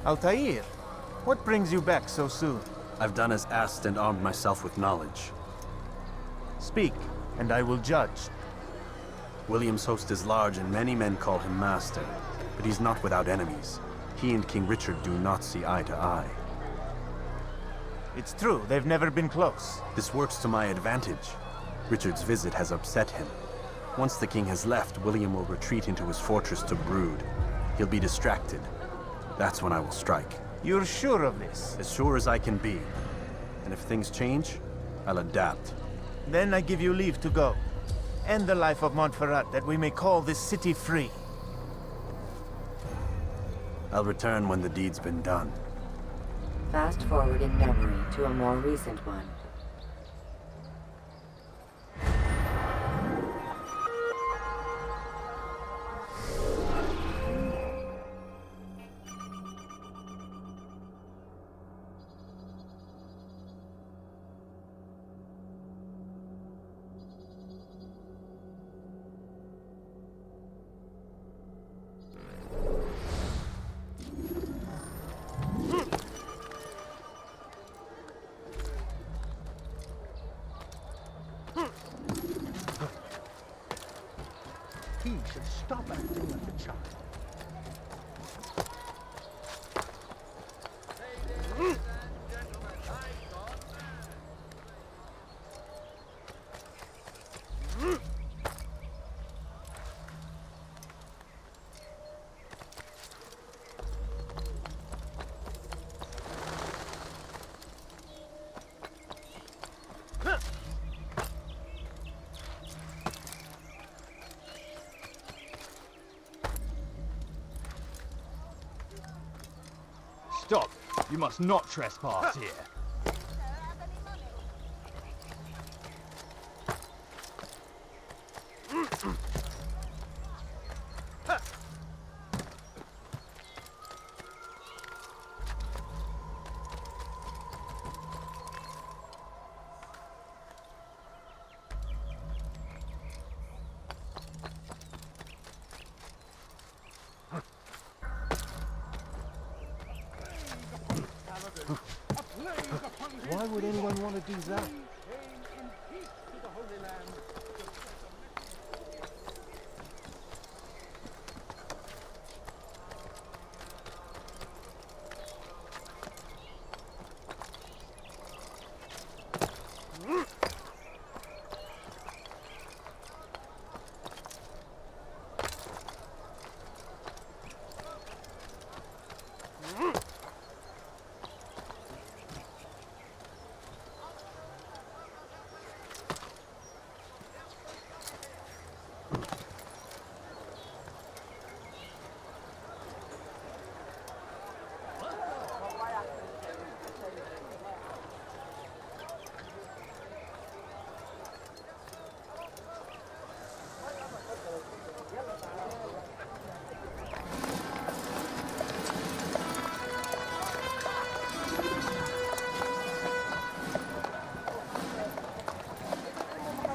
Altair, what brings you back so soon? I've done as asked and armed myself with knowledge. Speak, and I will judge. William's host is large and many men call him master, but he's not without enemies. He and King Richard do not see eye to eye. It's true, they've never been close. This works to my advantage. Richard's visit has upset him. Once the king has left, William will retreat into his fortress to brood. He'll be distracted. That's when I will strike. You're sure of this? As sure as I can be. And if things change, I'll adapt. Then I give you leave to go. End the life of Montferrat, that we may call this city free. I'll return when the deed's been done. Fast forward in memory to a more recent one. He should stop acting like a child. Stop! You must not trespass here. Why would anyone want to do that?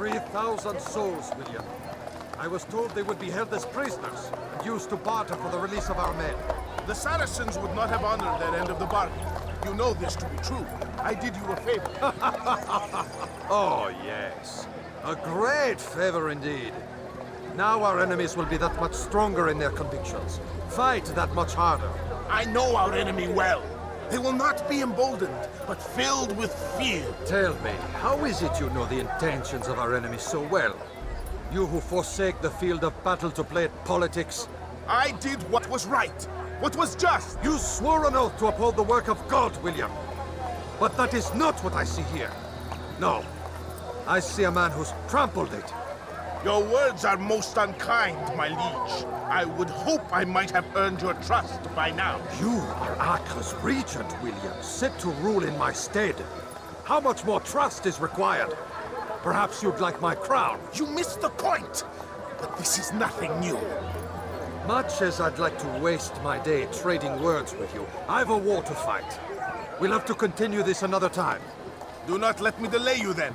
"3,000 souls, William. I was told they would be held as prisoners and used to barter for the release of our men." The Saracens would not have honored their end of the bargain. You know this to be true. I did you a favor. Oh, yes. A great favor indeed. Now our enemies will be that much stronger in their convictions. Fight that much harder. I know our enemy well. They will not be emboldened, but filled with fear. Tell me, how is it you know the intentions of our enemies so well? You who forsake the field of battle to play at politics? I did what was right, what was just. You swore an oath to uphold the work of God, William. But that is not what I see here. No. I see a man who's trampled it. Your words are most unkind, my liege. I would hope I might have earned your trust by now. You are Acre's regent, William, set to rule in my stead. How much more trust is required? Perhaps you'd like my crown. You missed the point! But this is nothing new. Much as I'd like to waste my day trading words with you, I've a war to fight. We'll have to continue this another time. Do not let me delay you then,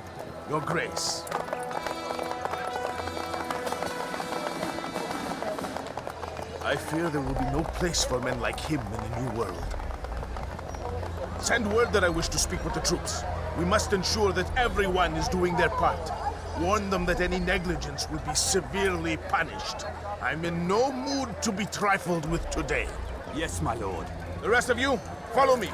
Your Grace. I fear there will be no place for men like him in the New World. Send word that I wish to speak with the troops. We must ensure that everyone is doing their part. Warn them that any negligence will be severely punished. I'm in no mood to be trifled with today. Yes, my lord. The rest of you, follow me.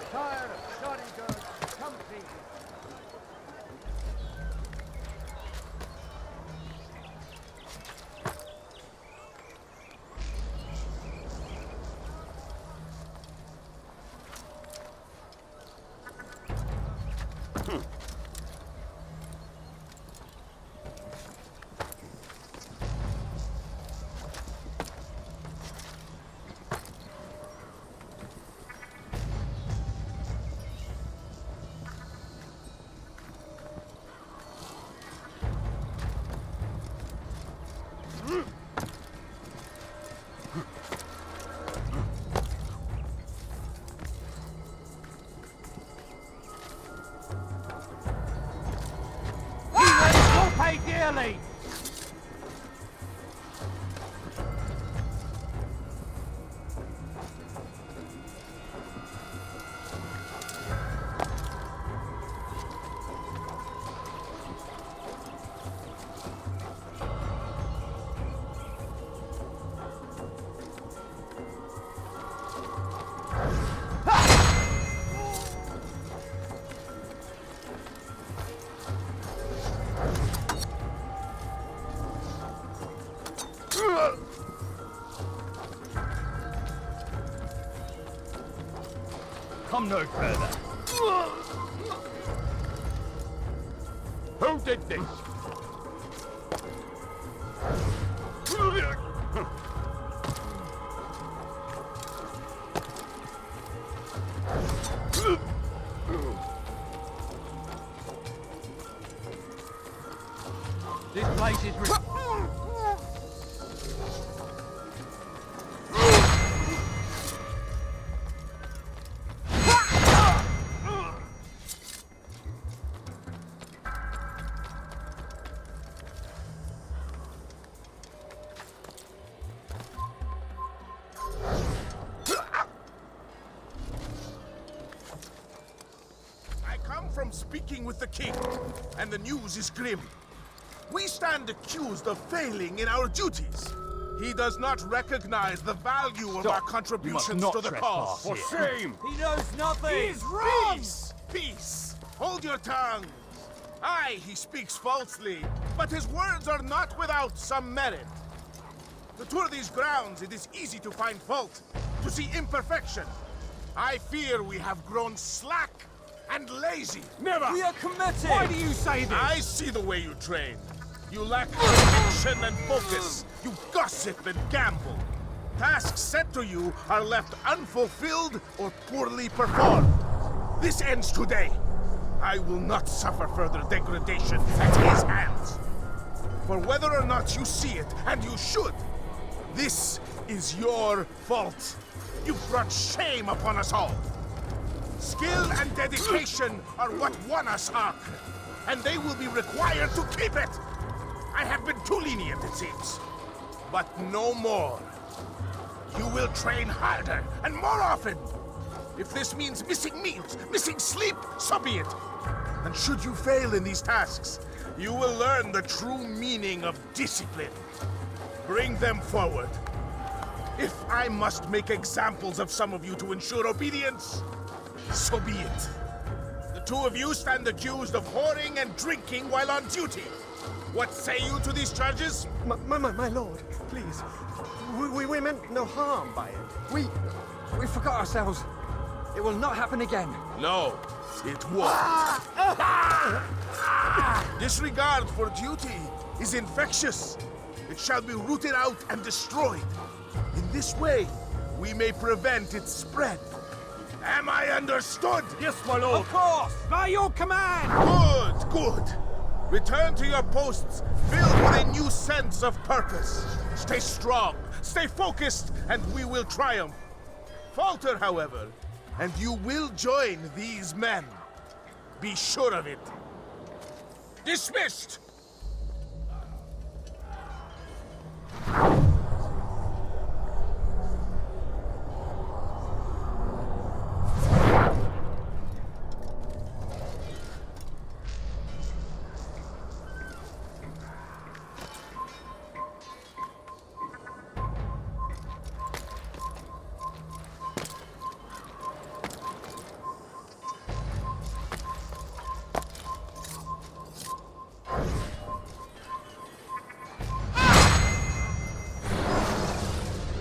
Tired of shoddy girls, come see me. Pay dearly! Come no further. Who did this? This place is From speaking with the king, and the news is grim. We stand accused of failing in our duties. He does not recognize the value of our contributions to the cause. For shame! He knows nothing! He's wrong! Peace! Peace! Hold your tongues! Aye, he speaks falsely, but his words are not without some merit. To tour these grounds, it is easy to find fault, to see imperfection. I fear we have grown slack and lazy. Never! We are committed! Why do you say this? I see the way you train. You lack conviction and focus. You gossip and gamble. Tasks set to you are left unfulfilled or poorly performed. This ends today. I will not suffer further degradation at his hands. For whether or not you see it, and you should, this is your fault. You've brought shame upon us all. Skill and dedication are what won us Ark, and they will be required to keep it. I have been too lenient, it seems. But no more. You will train harder and more often. If this means missing meals, missing sleep, so be it. And should you fail in these tasks, you will learn the true meaning of discipline. Bring them forward. If I must make examples of some of you to ensure obedience, so be it. The two of you stand accused of whoring and drinking while on duty. What say you to these charges? My lord, please. We meant no harm by it. We forgot ourselves. It will not happen again. No, it won't. Disregard for duty is infectious. It shall be rooted out and destroyed. In this way, we may prevent its spread. Am I understood? Yes, my lord. Of course! By your command! Good, good. Return to your posts, filled with a new sense of purpose. Stay strong, stay focused, and we will triumph. Falter, however, and you will join these men. Be sure of it. Dismissed!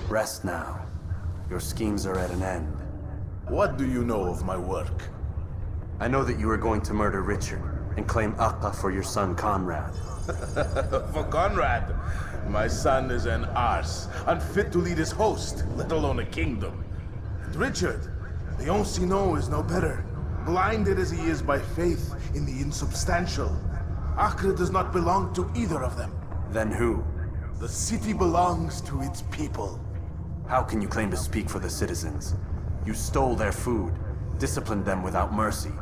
Rest now. Your schemes are at an end. What do you know of my work? I know that you are going to murder Richard and claim Akka for your son Conrad. For Conrad, my son is an arse, unfit to lead his host, let alone a kingdom. And Richard, the Ancien is no better, blinded as he is by faith in the insubstantial. Acre does not belong to either of them. Then who? The city belongs to its people. How can you claim to speak for the citizens? You stole their food, disciplined them without mercy,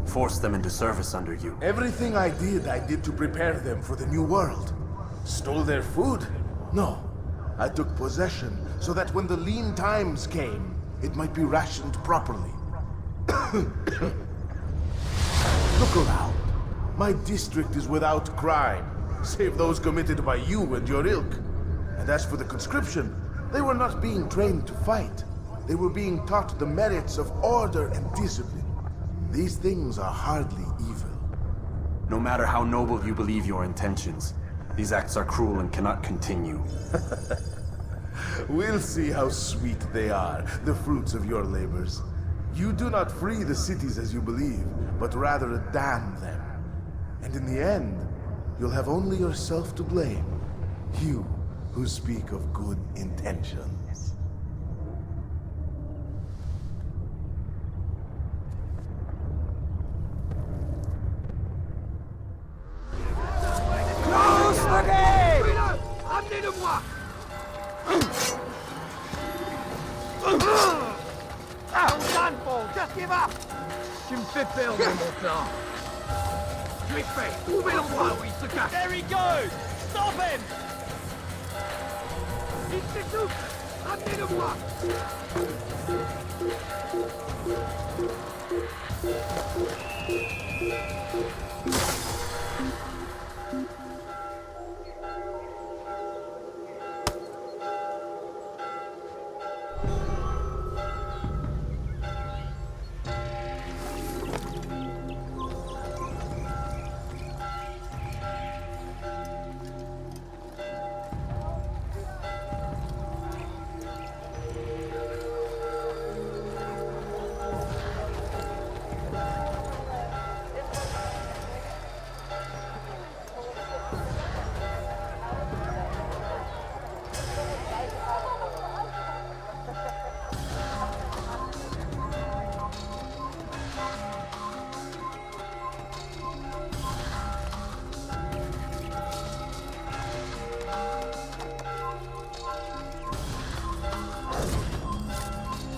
forced them into service under you. Everything I did to prepare them for the new world. Stole their food? No. I took possession so that when the lean times came, it might be rationed properly. Look around. My district is without crime, save those committed by you and your ilk. And as for the conscription, they were not being trained to fight. They were being taught the merits of order and discipline. These things are hardly evil. No matter how noble you believe your intentions, these acts are cruel and cannot continue. We'll see how sweet they are, the fruits of your labors. You do not free the cities as you believe, but rather damn them. And in the end, you'll have only yourself to blame. You who speak of good intentions. Close the gate! Amenez-le-moi! Danfall, just give up! Tu me fais perdre mon temps. Tu es fait! Trouvez l'endroit où il se cache! There he goes! Stop him! Il s'essouffle! Amenez-le-moi!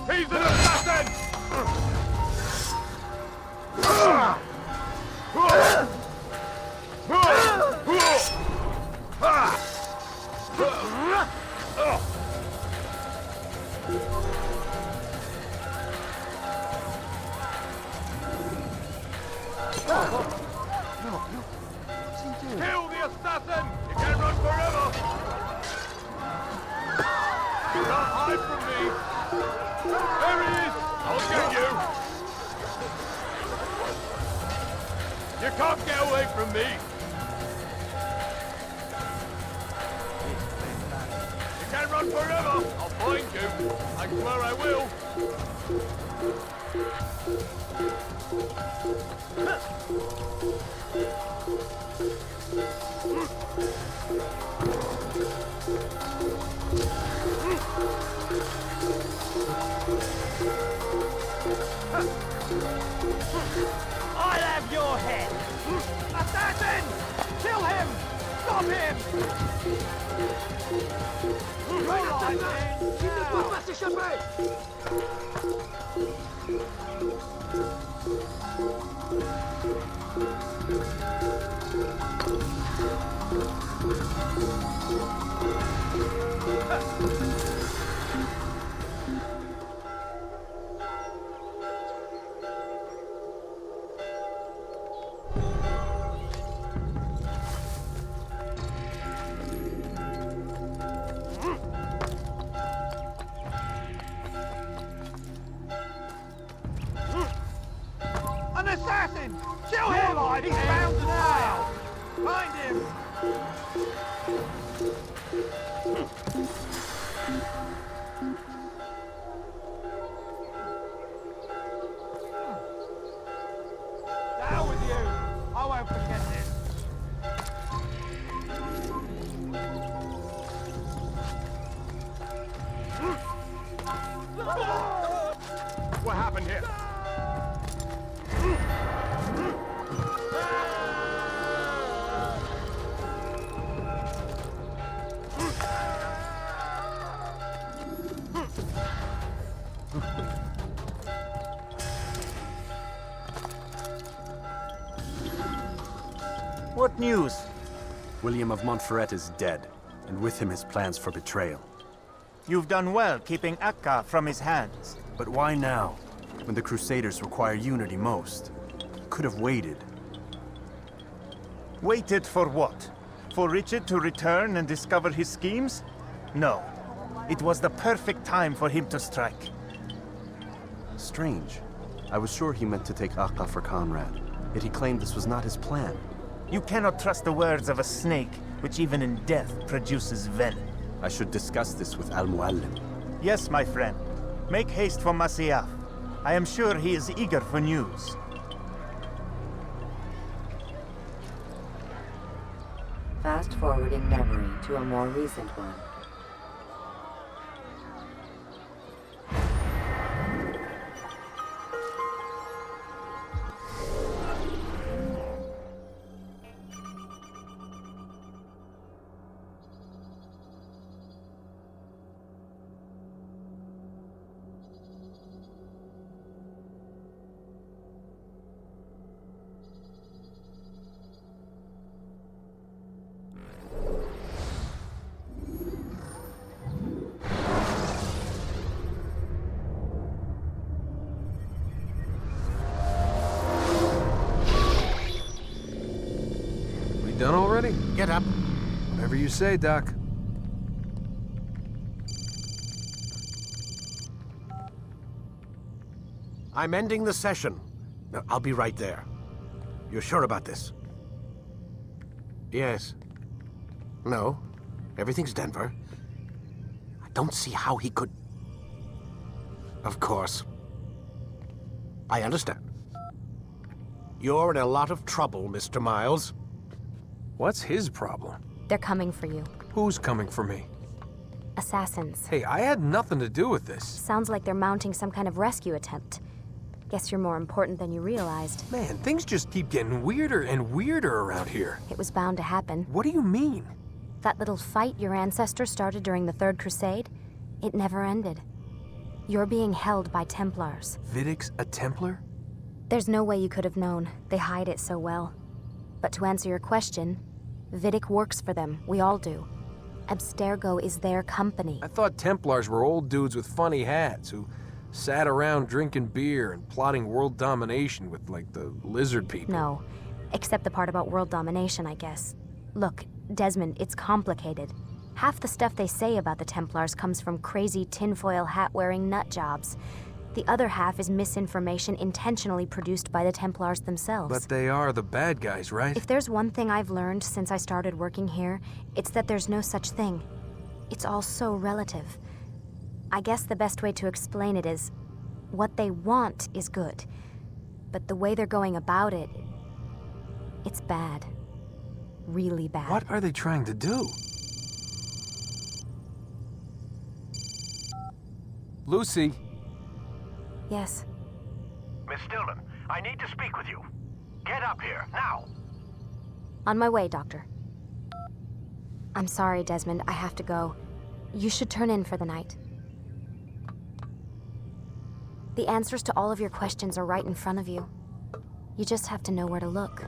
He's an assassin! Kill the assassin! You can't run forever! You can't hide from me! There he is! I'll get you! You can't get away from me! You can't run forever! I'll find you! I swear I will! I'll have your head! Assassin! Kill him! Stop Stop him! Il ne peut pas s'échapper! An assassin! Kill him! He's bound to fail! Find him! Down with you! I won't forget this! What happened here? What news? William of Montferrat is dead, and with him his plans for betrayal. You've done well keeping Akka from his hands. But why now, when the Crusaders require unity most? Could have waited. Waited for what? For Richard to return and discover his schemes? No. It was the perfect time for him to strike. Strange. I was sure he meant to take Akka for Conrad, yet he claimed this was not his plan. You cannot trust the words of a snake, which even in death produces venom. I should discuss this with Al-Muallim. Yes, my friend. Make haste for Masyaf. I am sure he is eager for news. Fast forwarding memory to a more recent one. Done already? Get up. Whatever you say, Doc. I'm ending the session. I'll be right there. You're sure about this? Yes. No. Everything's Denver. I don't see how he could... Of course. I understand. You're in a lot of trouble, Mr. Miles. What's his problem? They're coming for you. Who's coming for me? Assassins. Hey, I had nothing to do with this. Sounds like they're mounting some kind of rescue attempt. Guess you're more important than you realized. Man, things just keep getting weirder and weirder around here. It was bound to happen. What do you mean? That little fight your ancestors started during the Third Crusade, it never ended. You're being held by Templars. Vidic's a Templar? There's no way you could have known. They hide it so well. But to answer your question, Vidic works for them. We all do. Abstergo is their company. I thought Templars were old dudes with funny hats who sat around drinking beer and plotting world domination with, like, the lizard people. No. Except the part about world domination, I guess. Look, Desmond, it's complicated. Half the stuff they say about the Templars comes from crazy tinfoil hat-wearing nut jobs. The other half is misinformation intentionally produced by the Templars themselves. But they are the bad guys, right? If there's one thing I've learned since I started working here, it's that there's no such thing. It's all so relative. I guess the best way to explain it is, what they want is good. But the way they're going about it, it's bad. Really bad. What are they trying to do? Lucy. Yes. Miss Stillman, I need to speak with you. Get up here, now. On my way, Doctor. I'm sorry, Desmond. I have to go. You should turn in for the night. The answers to all of your questions are right in front of you. You just have to know where to look.